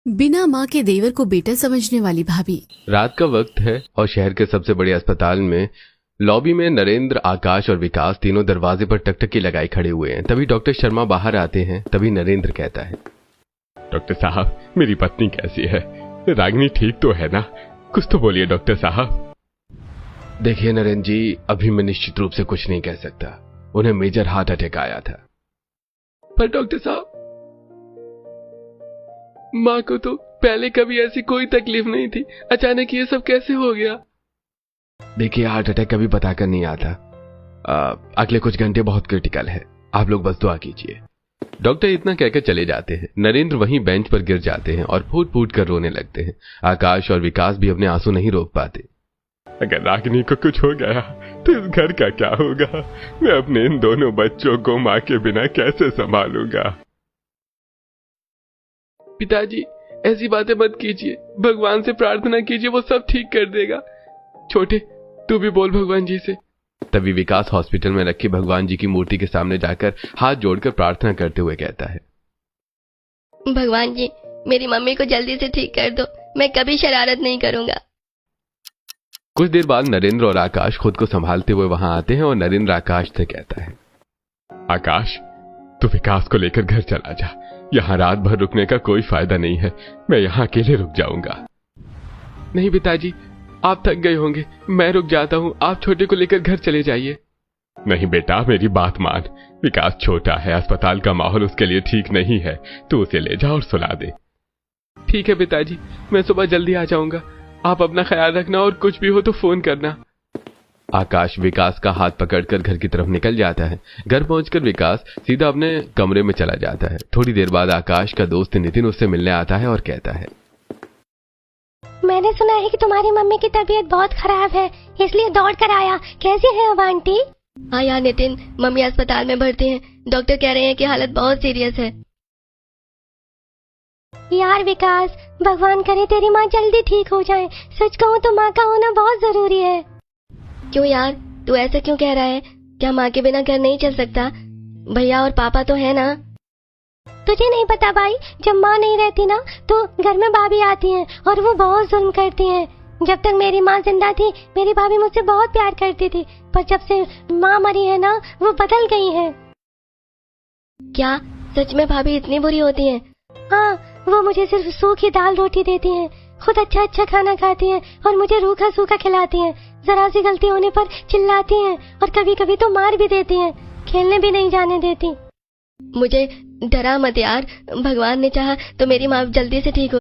बिना माँ के देवर को बेटा समझने वाली भाभी। रात का वक्त है और शहर के सबसे बड़े अस्पताल में लॉबी में नरेंद्र, आकाश और विकास तीनों दरवाजे पर टकटकी लगाए खड़े हुए हैं। तभी डॉक्टर शर्मा बाहर आते हैं। तभी नरेंद्र कहता है, डॉक्टर साहब, मेरी पत्नी कैसी है? रागिनी ठीक तो है ना? कुछ तो बोलिए डॉक्टर साहब। देखिए नरेंद्र जी, अभी मैं निश्चित रूप से कुछ नहीं कह सकता। उन्हें मेजर हार्ट अटैक आया था। पर डॉक्टर साहब, माँ को तो पहले कभी ऐसी कोई तकलीफ नहीं थी, अचानक ये सब कैसे हो गया? देखिए, हार्ट अटैक कभी पता कर नहीं आता। अगले कुछ घंटे बहुत क्रिटिकल है। आप लोग बस दुआ कीजिए। डॉक्टर इतना कहकर चले जाते हैं। नरेंद्र वहीं बेंच पर गिर जाते हैं और फूट फूट कर रोने लगते हैं। आकाश और विकास भी अपने आंसू नहीं रोक पाते। अगर रागिनी को कुछ हो गया तो इस घर का क्या होगा? मैं अपने इन दोनों बच्चों को माँ के बिना कैसे संभालूंगा? पिताजी, ऐसी बातें मत कीजिए। भगवान से प्रार्थना कीजिए, वो सब ठीक कर देगा। छोटे, तू भी बोल भगवान जी से। तभी विकास हॉस्पिटल में रखी भगवान जी की मूर्ति के सामने जाकर हाथ जोड़कर प्रार्थना करते हुए कहता है, भगवान जी, मेरी मम्मी को जल्दी से ठीक कर दो। मैं कभी शरारत नहीं करूंगा। कुछ देर बाद नरेंद्र और आकाश खुद को संभालते हुए वहां आते हैं और नरेंद्र आकाश से कहता है, आकाश, तू विकास को लेकर घर चला जा। यहाँ रात भर रुकने का कोई फायदा नहीं है। मैं यहाँ अकेले रुक जाऊंगा। नहीं पिताजी, आप थक गए होंगे, मैं रुक जाता हूँ। आप छोटे को लेकर घर चले जाइए। नहीं बेटा, मेरी बात मान। विकास छोटा है, अस्पताल का माहौल उसके लिए ठीक नहीं है। तू उसे ले जा और सुला दे। ठीक है पिताजी, मैं सुबह जल्दी आ जाऊंगा। आप अपना ख्याल रखना और कुछ भी हो तो फोन करना। आकाश विकास का हाथ पकड़कर घर की तरफ निकल जाता है। घर पहुंचकर विकास सीधा अपने कमरे में चला जाता है। थोड़ी देर बाद आकाश का दोस्त नितिन उससे मिलने आता है और कहता है, मैंने सुना है कि तुम्हारी मम्मी की तबीयत बहुत खराब है, इसलिए दौड़ कर आया। कैसी है अब आंटी? हाँ यार नितिन, मम्मी अस्पताल में भर्ती है। डॉक्टर कह रहे हैं कि हालत बहुत सीरियस है। यार विकास, भगवान करे तेरी माँ जल्दी ठीक हो जाए। सच कहूँ तो माँ का होना बहुत जरूरी है। क्यों यार, तू ऐसा क्यों कह रहा है? क्या माँ के बिना घर नहीं चल सकता? भैया और पापा तो है ना? तुझे नहीं पता भाई, जब माँ नहीं रहती ना तो घर में भाभी आती हैं और वो बहुत जुल्म करती हैं। जब तक मेरी माँ जिंदा थी मेरी भाभी मुझसे बहुत प्यार करती थी, पर जब से माँ मरी है ना वो बदल गई है। क्या सच में भाभी इतनी बुरी होती हैं? हाँ, वो मुझे सिर्फ सूखी दाल रोटी देती हैं, खुद अच्छा अच्छा खाना खाती हैं और मुझे रूखा सूखा खिलाती हैं। जरा सी गलती होने पर चिल्लाती हैं और कभी कभी तो मार भी देती हैं। खेलने भी नहीं जाने देती। मुझे डरा मत यार, भगवान ने चाहा तो मेरी माँ जल्दी से ठीक हो